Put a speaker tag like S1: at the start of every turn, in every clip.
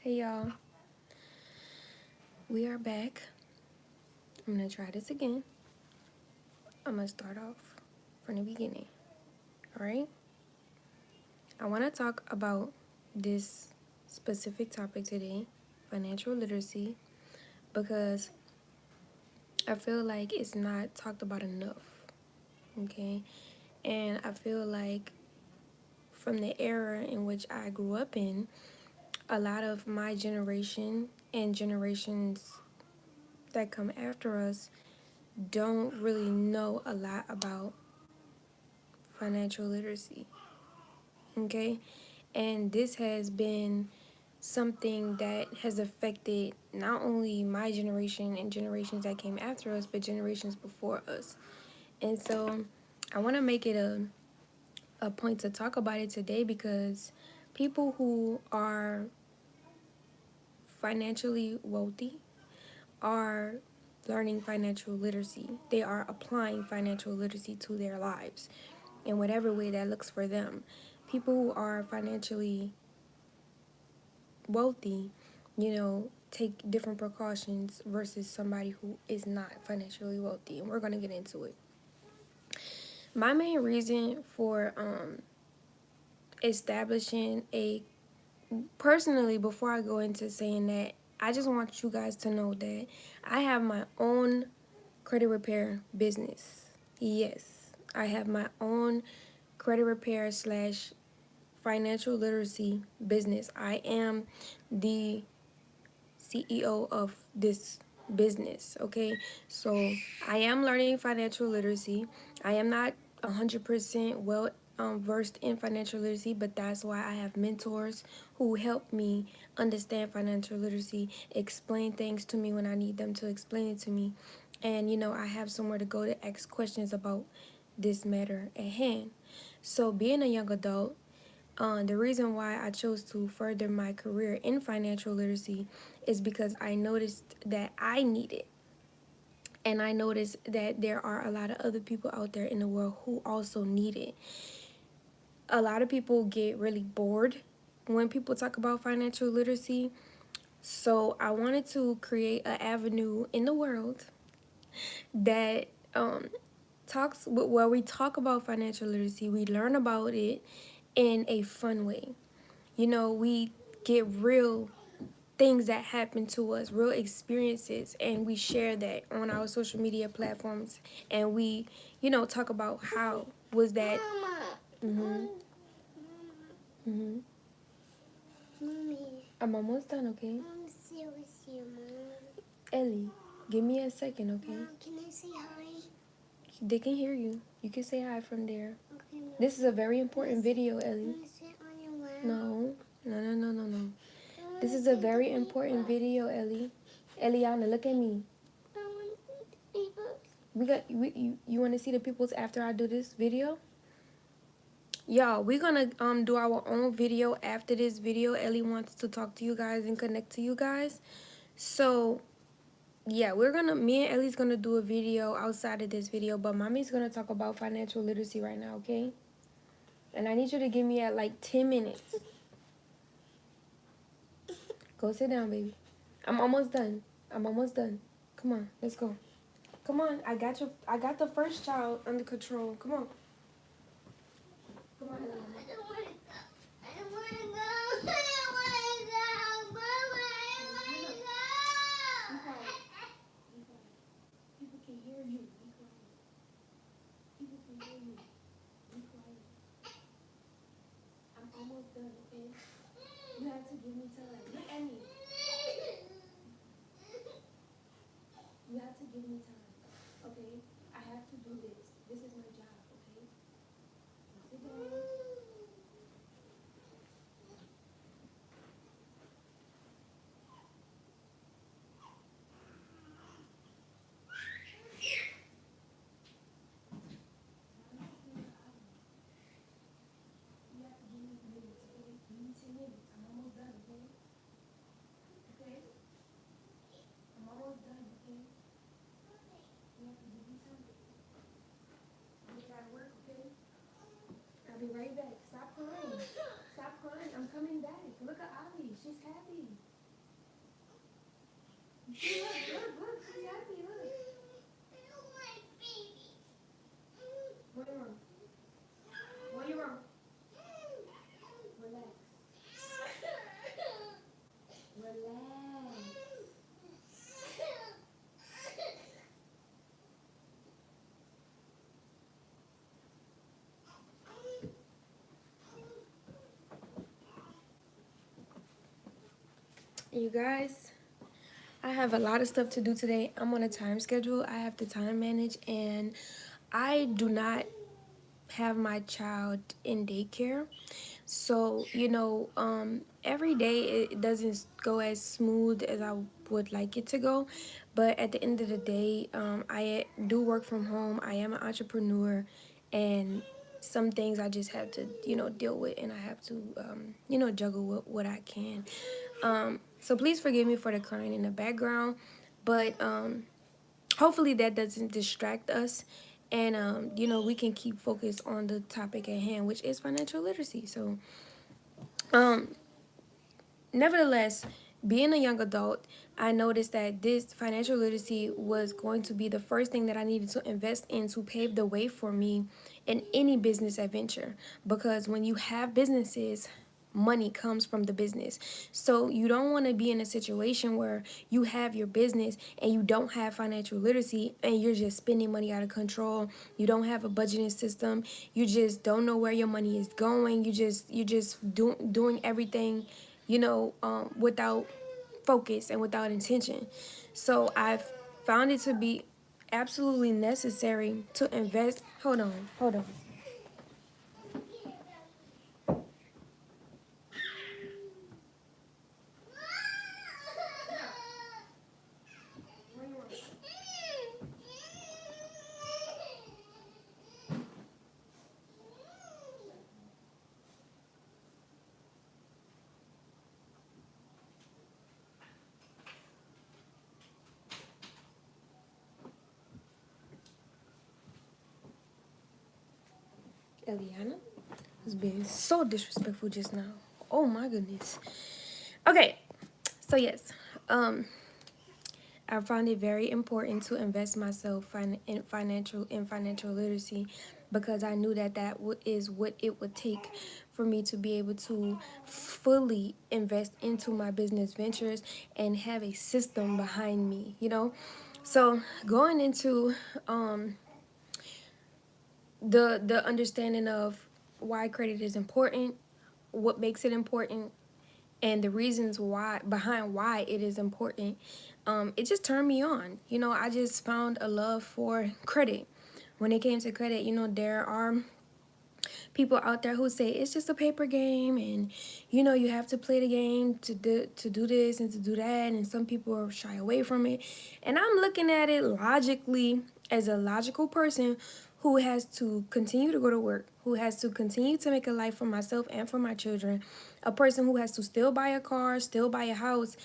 S1: Hey y'all, we are back. I'm gonna try this again. I'm gonna start off from the beginning. Alright? I wanna talk about this specific topic today, financial literacy, because I feel like it's not talked about enough. Okay? And I feel like from the era in which I grew up in, a lot of my generation and generations that come after us don't really know a lot about financial literacy. Okay? And this has been something that has affected not only my generation and generations that came after us, but generations before us. And so I want to make it a point to talk about it today because people who are financially wealthy are learning financial literacy. They are applying financial literacy to their lives in whatever way that looks for them. People who are financially wealthy, take different precautions versus somebody who is not financially wealthy. And we're going to get into it. My main reason for establishing personally, before I go into saying that, I just want you guys to know that I have my own credit repair business. Yes, I have my own credit repair slash financial literacy business. I am the CEO of this business, okay? So I am learning financial literacy. I am not 100% well versed in financial literacy, but that's why I have mentors who help me understand financial literacy, explain things to me when I need them to explain it to me. And, I have somewhere to go to ask questions about this matter at hand. So being a young adult, the reason why I chose to further my career in financial literacy is because I noticed that I need it. And I noticed that there are a lot of other people out there in the world who also need it. A lot of people get really bored when people talk about financial literacy. So I wanted to create an avenue in the world that talks where we talk about financial literacy, we learn about it in a fun way. We get real things that happen to us, real experiences, and we share that on our social media platforms. And we, talk about how was that. Mhm. Mhm. I'm almost done, okay? Ellie, give me a second, okay?
S2: Mom, can I say hi?
S1: They can hear you. You can say hi from there.
S2: Okay, Mom.
S1: This is a very important video,
S2: Can
S1: Ellie.
S2: I sit on your lap?
S1: No. No.
S2: I
S1: This
S2: wanna
S1: is a
S2: see the
S1: very important
S2: paper.
S1: video, Ellie. Eliana, look at me.
S2: I wanna see the paper.
S1: You want to see the peoples after I do this video? Y'all, we're gonna do our own video after this video. Ellie wants to talk to you guys and connect to you guys. So yeah, me and Ellie's gonna do a video outside of this video, but mommy's gonna talk about financial literacy right now, okay? And I need you to give me at like 10 minutes. Go sit down, baby. I'm almost done. Come on, let's go. Come on, I got the first child under control. Come on. Come on, Ellie.
S2: I don't wanna go. I don't wanna go. I don't wanna go. Mama, I don't wanna go.
S1: People can hear you. Be quiet. People can hear you. Be quiet. I'm almost done, okay? You have to give me time. Look at me. You have to give me time, okay? I have to do this. This is my job, okay? Sit down. You have to give me minutes, okay? Give me 10 minutes. I'm almost done, okay? Okay? I'm almost done, okay? You have to give me time. I'm gonna try to work, okay? I'll be right back. Stop crying. Stop crying. I'm coming back. Look at Ali. She's happy. See, look, she's happy, look. What you wrong? What you wrong? Relax. Relax. You guys, I have a lot of stuff to do today. I'm on a time schedule. I have to time manage, and I do not have my child in daycare. So, every day it doesn't go as smooth as I would like it to go. But at the end of the day, I do work from home. I am an entrepreneur, and some things I just have to, deal with, and I have to, juggle with what I can. So please forgive me for the crying in the background, but hopefully that doesn't distract us, and we can keep focused on the topic at hand, which is financial literacy. So um nevertheless, being a young adult, I noticed that this financial literacy was going to be the first thing that I needed to invest in to pave the way for me in any business adventure. Because when you have businesses, money comes from the business. So you don't want to be in a situation where you have your business and you don't have financial literacy and you're just spending money out of control. You don't have a budgeting system. You just don't know where your money is going. You just doing everything, without focus and without intention. So I've found it to be absolutely necessary to invest. Hold on. Eliana was being so disrespectful just now. Oh my goodness. Okay, so yes, I found it very important to invest myself in financial literacy, because I knew that is what it would take for me to be able to fully invest into my business ventures and have a system behind me. So going into the understanding of why credit is important, what makes it important, and the reasons why behind why it is important, it just turned me on. I just found a love for credit. When it came to credit, there are people out there who say it's just a paper game, and you have to play the game to do this and to do that, and some people shy away from it. And I'm looking at it logically, as a logical person who has to continue to go to work, who has to continue to make a life for myself and for my children, a person who has to still buy a car, still buy a house.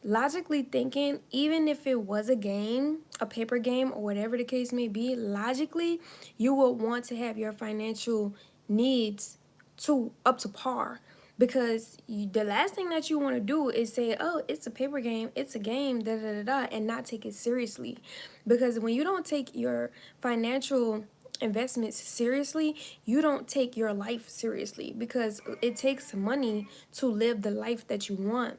S1: Logically thinking, even if it was a game, a paper game, or whatever the case may be, logically, you will want to have your financial needs to up to par, because the last thing that you want to do is say, oh, it's a paper game, it's a game, da da da da, and not take it seriously. Because when you don't take your financial investments seriously, you don't take your life seriously, because it takes money to live the life that you want.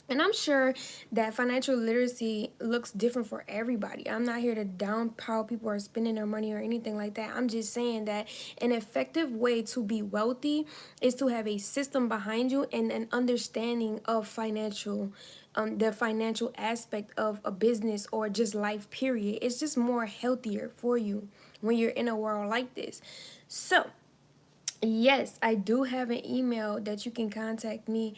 S1: And I'm sure that financial literacy looks different for everybody. I'm not here to down how people are spending their money or anything like that. I'm just saying that an effective way to be wealthy is to have a system behind you and an understanding of the financial aspect of a business or just life, period. It's just more healthier for you when you're in a world like this. So, yes, I do have an email that you can contact me.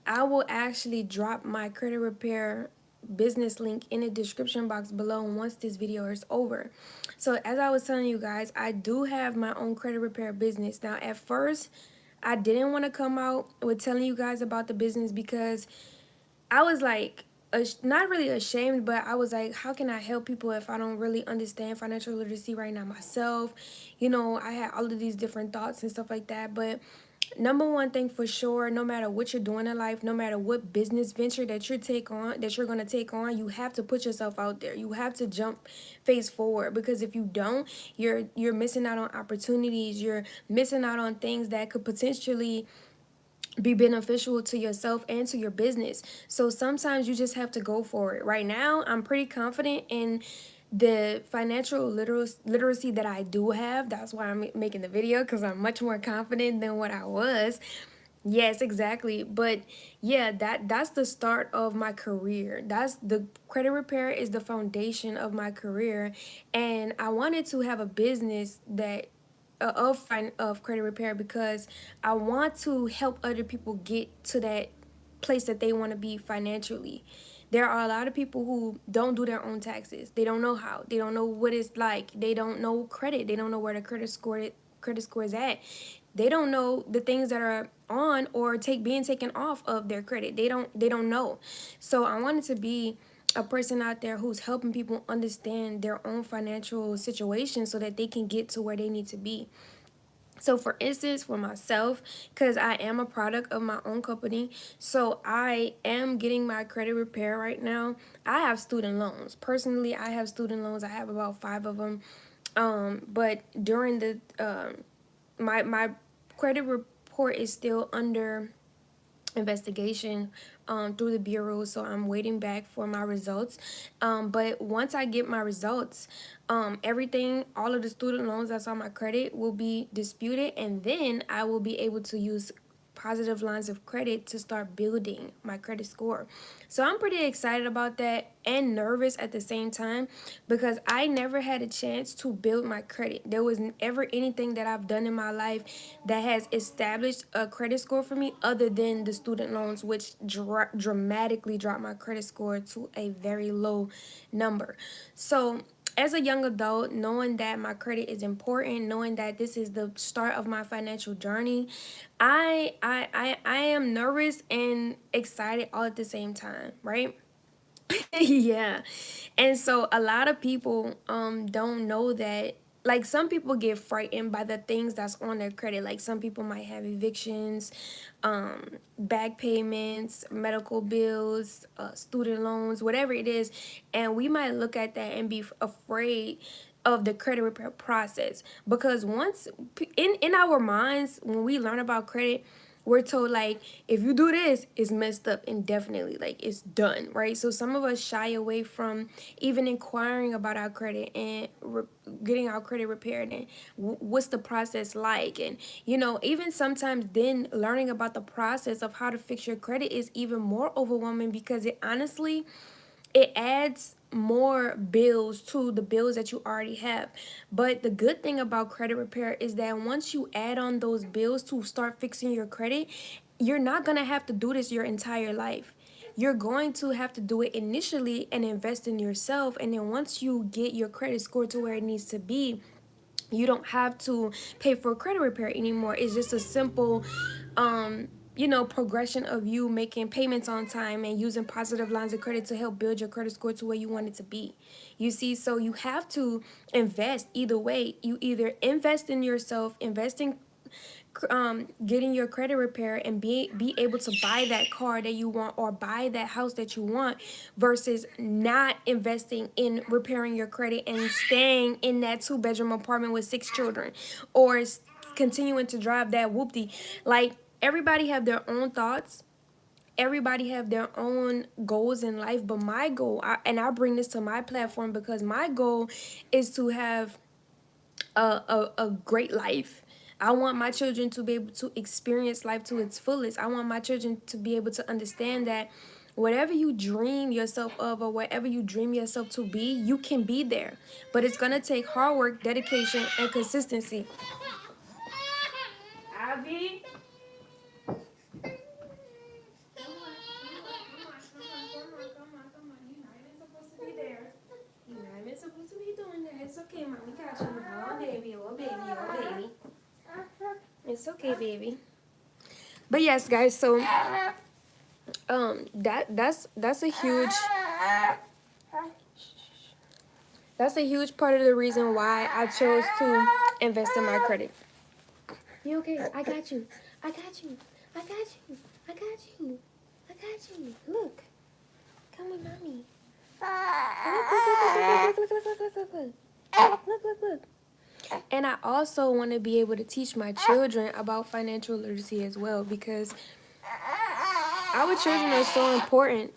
S1: I will actually drop my credit repair business link in the description box below once this video is over. So as I was telling you guys, I do have my own credit repair business. Now at first, I didn't want to come out with telling you guys about the business, because I was like, not really ashamed, but I was like, how can I help people if I don't really understand financial literacy right now myself? I had all of these different thoughts and stuff like that. But number one thing for sure, no matter what you're doing in life, no matter what business venture that you're gonna take on, you have to put yourself out there. You have to jump face forward, because if you don't, you're missing out on opportunities. You're missing out on things that could potentially be beneficial to yourself and to your business. So sometimes you just have to go for it. Right now, I'm pretty confident in the financial literacy that I do have. That's why I'm making the video, because I'm much more confident than what I was. Yes, exactly. But yeah, that's the start of my career. That's the credit repair is the foundation of my career, and I wanted to have a business that of credit repair, because I want to help other people get to that place that they want to be financially. There are a lot of people who don't do their own taxes. They don't know how. They don't know what it's like. They don't know credit. They don't know where the credit score is at. They don't know the things that are on or being taken off of their credit. They don't know. So I wanted to be a person out there who's helping people understand their own financial situation so that they can get to where they need to be. So for instance, for myself, because I am a product of my own company, so I am getting my credit repair right now. I have student loans. Personally, I have student loans. I have about 5 of them. But during the my credit report is still under investigation through the bureau, so I'm waiting back for my results. But once I get my results, everything, all of the student loans that's on my credit will be disputed, and then I will be able to use positive lines of credit to start building my credit score. So I'm pretty excited about that and nervous at the same time, because I never had a chance to build my credit. There was never anything that I've done in my life that has established a credit score for me other than the student loans, which dramatically dropped my credit score to a very low number. So as a young adult, knowing that my credit is important, knowing that this is the start of my financial journey, I am nervous and excited all at the same time, right? Yeah. And so a lot of people don't know that, like, some people get frightened by the things that's on their credit. Like, some people might have evictions, back payments, medical bills, student loans, whatever it is, and we might look at that and be afraid of the credit repair process, because once in our minds, when we learn about credit, we're told, like, if you do this, it's messed up indefinitely, like it's done, right? So some of us shy away from even inquiring about our credit and getting our credit repaired, and what's the process like. And even sometimes then learning about the process of how to fix your credit is even more overwhelming, because it adds more bills to the bills that you already have. But the good thing about credit repair is that once you add on those bills to start fixing your credit, you're not going to have to do this your entire life. You're going to have to do it initially and invest in yourself. And then once you get your credit score to where it needs to be, you don't have to pay for credit repair anymore. It's just a simple progression of you making payments on time and using positive lines of credit to help build your credit score to where you want it to be. You see, so you have to invest either way. You either invest in yourself, invest in getting your credit repair, and be able to buy that car that you want or buy that house that you want, versus not investing in repairing your credit and staying in that 2-bedroom apartment with 6 children, or continuing to drive that whoopty. Like, everybody have their own thoughts, everybody have their own goals in life, but my goal, and I bring this to my platform, because my goal is to have a great life. I want my children to be able to experience life to its fullest. I want my children to be able to understand that whatever you dream yourself of, or whatever you dream yourself to be, you can be there. But it's going to take hard work, dedication, and consistency. Abby? You're not even supposed to be doing that. It's okay, Mom. We got you. Oh, baby. Oh, baby. Oh, baby. It's okay, baby. But yes, guys, so that's a huge part of the reason why I chose to invest in my credit. You okay? I got you. I got you. I got you. I got you. I got you. Look. Come with mommy. Look, look, look, look, look, look, look, look. Look, look, look. And I also want to be able to teach my children about financial literacy as well, because our children are so important.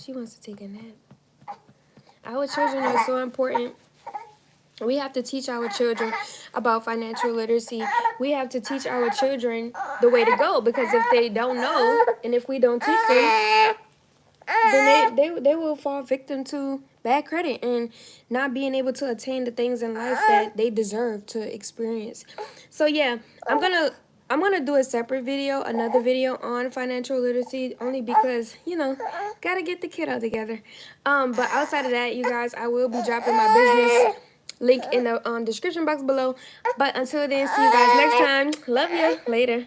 S1: She wants to take a nap. Our children are so important. We have to teach our children about financial literacy. We have to teach our children the way to go, because if they don't know, and if we don't teach them, then they will fall victim to bad credit and not being able to attain the things in life that they deserve to experience. So yeah, I'm gonna do a separate video, another video on financial literacy, only because, you know, gotta get the kiddo together. But outside of that, you guys, I will be dropping my business link in the description box below. But until then, see you guys next time. Love you. Later.